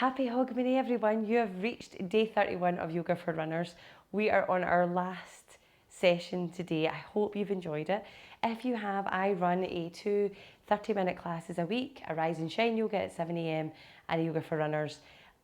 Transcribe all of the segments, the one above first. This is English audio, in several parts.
Happy Hogmanay everyone, you have reached day 31 of Yoga for Runners. We are on our last session today. I hope you've enjoyed it. If you have, I run two 30-minute classes a week, a Rise and Shine Yoga at 7 a.m. and a Yoga for Runners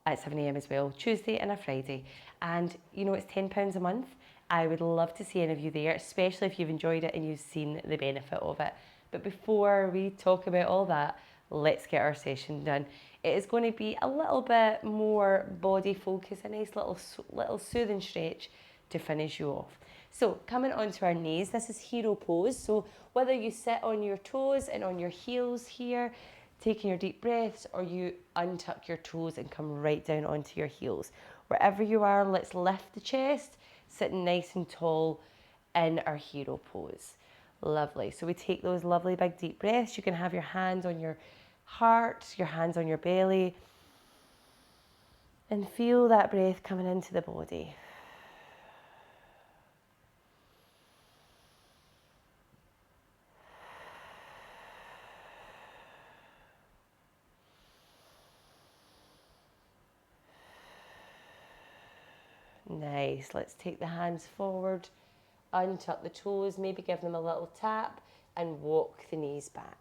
at 7 a.m. as well, Tuesday and a Friday. And you know, it's £10 a month. I would love to see any of you there, especially if you've enjoyed it and you've seen the benefit of it. But before we talk about all that, let's get our session done. It is going to be a little bit more body focus, a nice little soothing stretch to finish you off. So coming onto our knees, this is hero pose. So whether you sit on your toes and on your heels here, taking your deep breaths, or you untuck your toes and come right down onto your heels. Wherever you are, let's lift the chest, sitting nice and tall in our hero pose. Lovely. So we take those lovely big deep breaths. You can have your hands on your heart, your hands on your belly, and feel that breath coming into the body. Nice. Let's take the hands forward, untuck the toes, maybe give them a little tap and walk the knees back.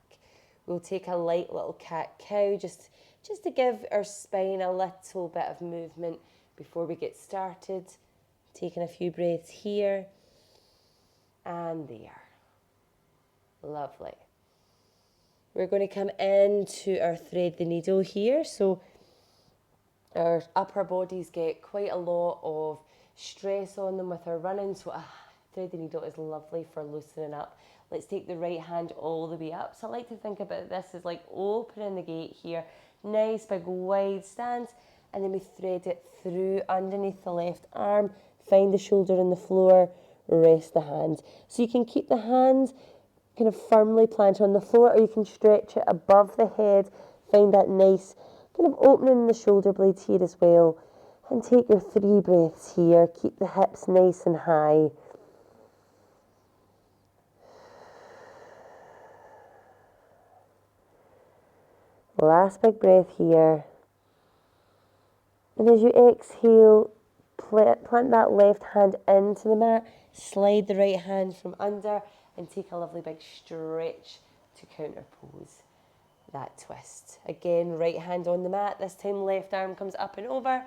We'll take a light little cat-cow just to give our spine a little bit of movement before we get started. Taking a few breaths here and there. Lovely. We're going to come into our thread the needle here. So our upper bodies get quite a lot of stress on them with our running. So thread the needle is lovely for loosening up. Let's take the right hand all the way up. So I like to think about this as like opening the gate here. Nice big wide stance. And then we thread it through underneath the left arm. Find the shoulder on the floor. Rest the hands. So you can keep the hands kind of firmly planted on the floor, or you can stretch it above the head. Find that nice kind of opening in the shoulder blades here as well. And take your 3 breaths here. Keep the hips nice and high. Last big breath here. And as you exhale, plant that left hand into the mat. Slide the right hand from under and take a lovely big stretch to counter pose that twist. Again, right hand on the mat. This time left arm comes up and over.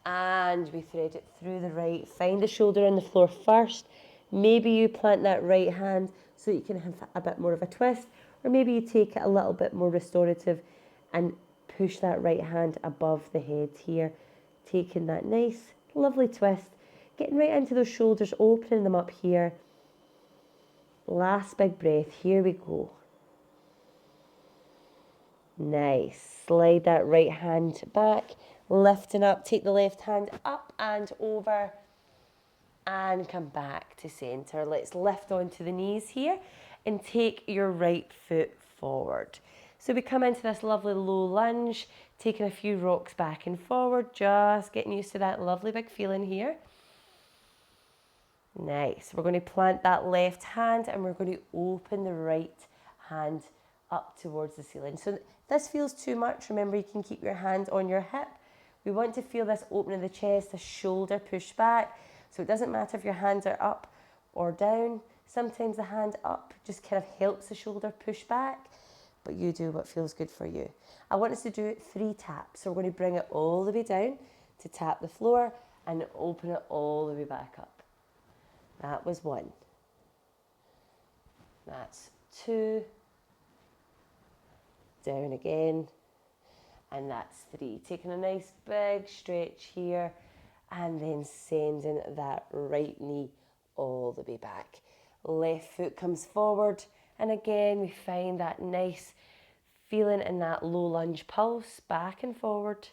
And we thread it through the right. Find the shoulder on the floor first. Maybe you plant that right hand so that you can have a bit more of a twist. Or maybe you take it a little bit more restorative and push that right hand above the head here. Taking that nice, lovely twist. Getting right into those shoulders, opening them up here. Last big breath. Here we go. Nice. Slide that right hand back. Lifting up. Take the left hand up and over. And come back to centre. Let's lift onto the knees here. And take your right foot forward. So we come into this lovely low lunge. Taking a few rocks back and forward. Just getting used to that lovely big feeling here. Nice. We're going to plant that left hand and we're going to open the right hand up towards the ceiling. So this feels too much. Remember, you can keep your hand on your hip. We want to feel this opening of the chest, the shoulder push back. So it doesn't matter if your hands are up or down. Sometimes the hand up just kind of helps the shoulder push back, but you do what feels good for you. I want us to do it 3 taps. So we're going to bring it all the way down to tap the floor and open it all the way back up. That was 1. That's 2. Down again. And that's 3. Taking a nice big stretch here and then sending that right knee all the way back. Left foot comes forward and again we find that nice feeling in that low lunge pulse back and forward.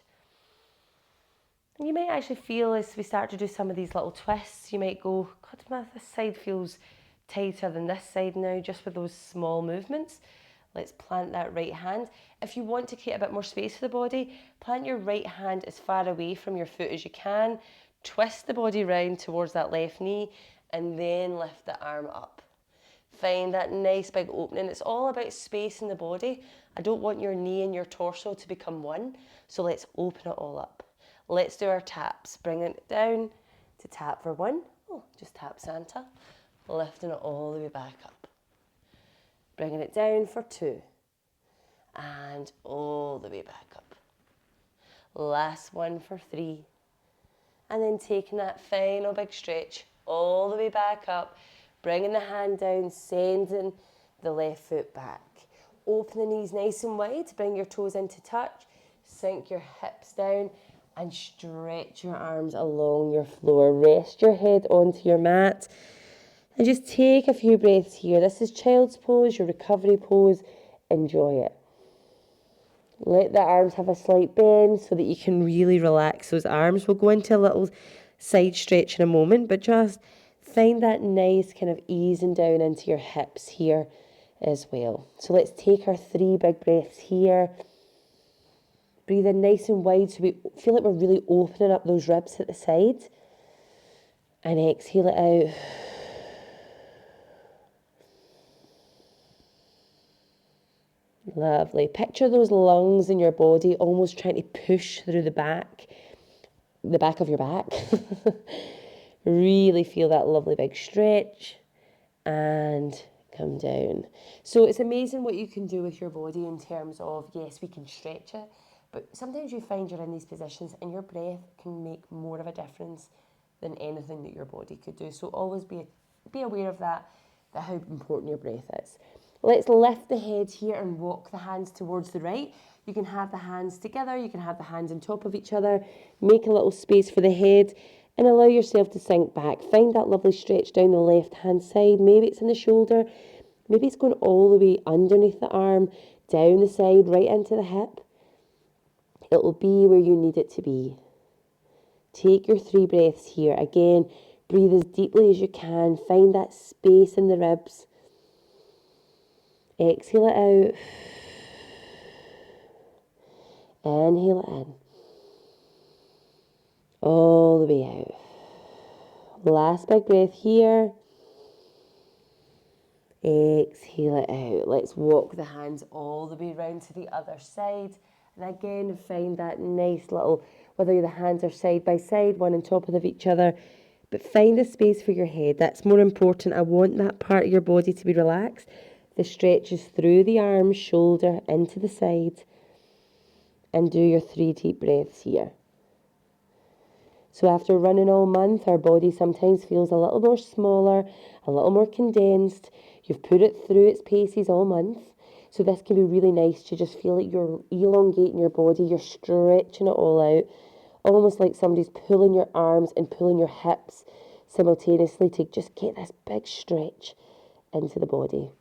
And you might actually feel as we start to do some of these little twists, you might go, God, this side feels tighter than this side now, just with those small movements. Let's plant that right hand. If you want to create a bit more space for the body, plant your right hand as far away from your foot as you can. Twist the body round towards that left knee and then lift the arm up. find that nice big opening. It's all about space in the body. I don't want your knee and your torso to become one. So let's open it all up. Let's do our taps. Bringing it down to tap for 1. Oh, just tap Santa. Lifting it all the way back up. Bringing it down for 2. And all the way back up. Last one for 3. And then taking that final big stretch all the way back up. Bringing the hand down, sending the left foot back. Open the knees nice and wide. Bring your toes into touch. Sink your hips down and stretch your arms along your floor. Rest your head onto your mat. And just take a few breaths here. This is child's pose, your recovery pose. Enjoy it. Let the arms have a slight bend so that you can really relax those arms. We'll go into a little side stretch in a moment, but just find that nice kind of easing down into your hips here as well. So let's take our 3 big breaths here. Breathe in nice and wide so we feel like we're really opening up those ribs at the side. And exhale it out. Lovely. Picture those lungs in your body almost trying to push through the back of your back. Really feel that lovely big stretch and come down. So it's amazing what you can do with your body in terms of, yes, we can stretch it, but sometimes you find you're in these positions and your breath can make more of a difference than anything that your body could do. So always be aware of that how important your breath is. Let's lift the head here and walk the hands towards the right. You can have the hands together, you can have the hands on top of each other, make a little space for the head and allow yourself to sink back. Find that lovely stretch down the left hand side. Maybe it's in the shoulder, maybe it's going all the way underneath the arm, down the side, right into the hip. It will be where you need it to be. Take your 3 breaths here. Again, breathe as deeply as you can. Find that space in the ribs. Exhale it out. Inhale it in. All the way out. Last big breath here. Exhale it out. Let's walk the hands all the way around to the other side. And again, find that nice little, whether the hands are side by side, one on top of each other, but find a space for your head. That's more important. I want that part of your body to be relaxed. The stretches through the arms, shoulder, into the side. And do your 3 deep breaths here. So after running all month, our body sometimes feels a little more smaller, a little more condensed. You've put it through its paces all month. So this can be really nice to just feel like you're elongating your body, you're stretching it all out, almost like somebody's pulling your arms and pulling your hips simultaneously to just get this big stretch into the body.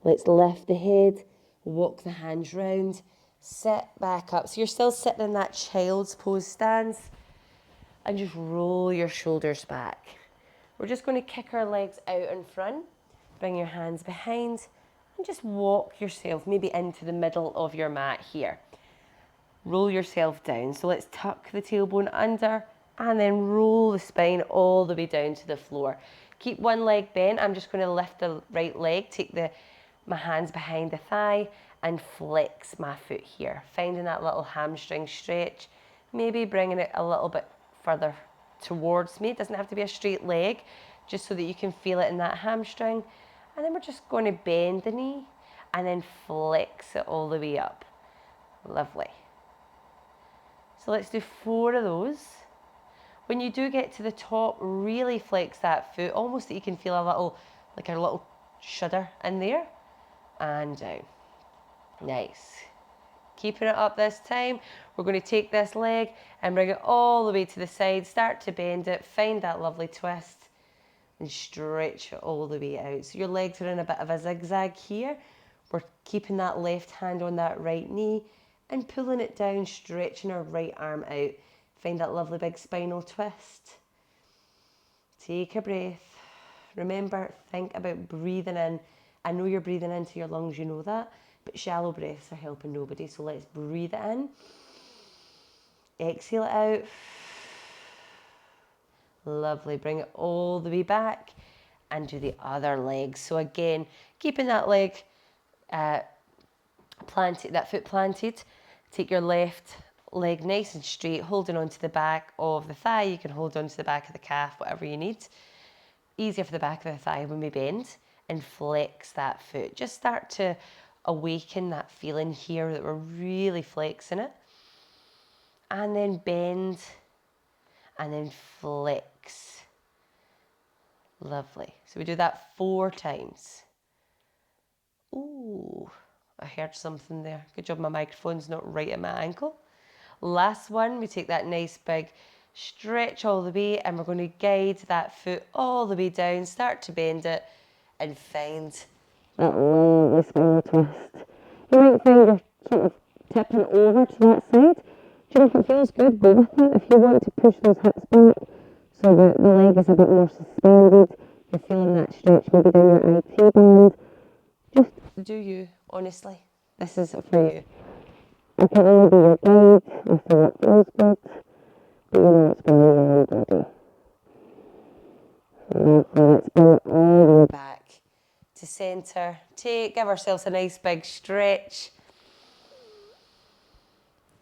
Let's lift the head, walk the hands round, sit back up. So you're still sitting in that child's pose stance and just roll your shoulders back. We're just going to kick our legs out in front, bring your hands behind and just walk yourself maybe into the middle of your mat here. Roll yourself down. So let's tuck the tailbone under and then roll the spine all the way down to the floor. Keep one leg bent. I'm just going to lift the right leg, take my hands behind the thigh and flex my foot here. Finding that little hamstring stretch, maybe bringing it a little bit further towards me. It doesn't have to be a straight leg, just so that you can feel it in that hamstring. And then we're just going to bend the knee and then flex it all the way up. Lovely. So let's do 4 of those. When you do get to the top, really flex that foot, almost that you can feel a little shudder in there. And down. Nice. Keeping it up this time. We're going to take this leg and bring it all the way to the side. Start to bend it. Find that lovely twist. And stretch it all the way out. So your legs are in a bit of a zigzag here. We're keeping that left hand on that right knee and pulling it down, stretching our right arm out. Find that lovely big spinal twist. Take a breath. Remember, think about breathing in. I know you're breathing into your lungs, you know that, but shallow breaths are helping nobody. So let's breathe it in. Exhale it out. Lovely. Bring it all the way back and do the other leg. So again, keeping that leg planted, that foot planted. Take your left leg nice and straight, holding onto the back of the thigh. You can hold onto the back of the calf, whatever you need. Easier for the back of the thigh when we bend, and flex that foot. Just start to awaken that feeling here that we're really flexing it. And then bend, and then flex. Lovely. So we do that 4 times. Ooh, I heard something there. Good job my microphone's not right at my ankle. Last one, we take that nice big stretch all the way, and we're going to guide that foot all the way down, start to bend it, and find that lovely spinal twist. You might find you're sort of tipping over to that side. Do you know if it feels good? Go with it. If you want to push those hips back so that the leg is a bit more suspended, you're feeling that stretch maybe down your IT band. Just do you, honestly. This is for you. I can only be your guide if the work feels good, but you know it's going to be your own body. Let's bring it all the way back to centre. Give ourselves a nice big stretch.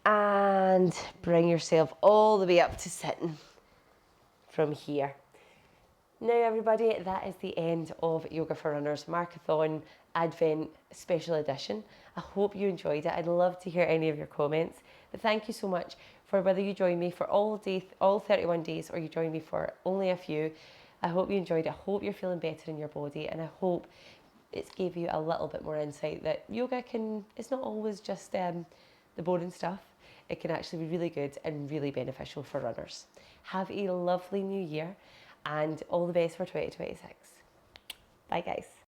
And bring yourself all the way up to sitting from here. Now everybody, that is the end of Yoga for Runners Marcothon Advent Special Edition. I hope you enjoyed it. I'd love to hear any of your comments. But thank you so much for whether you join me for all 31 days, or you join me for only a few. I hope you enjoyed it. I hope you're feeling better in your body, and I hope it's gave you a little bit more insight that yoga it's not always just the boring stuff. It can actually be really good and really beneficial for runners. Have a lovely new year, and all the best for 2026. Bye guys.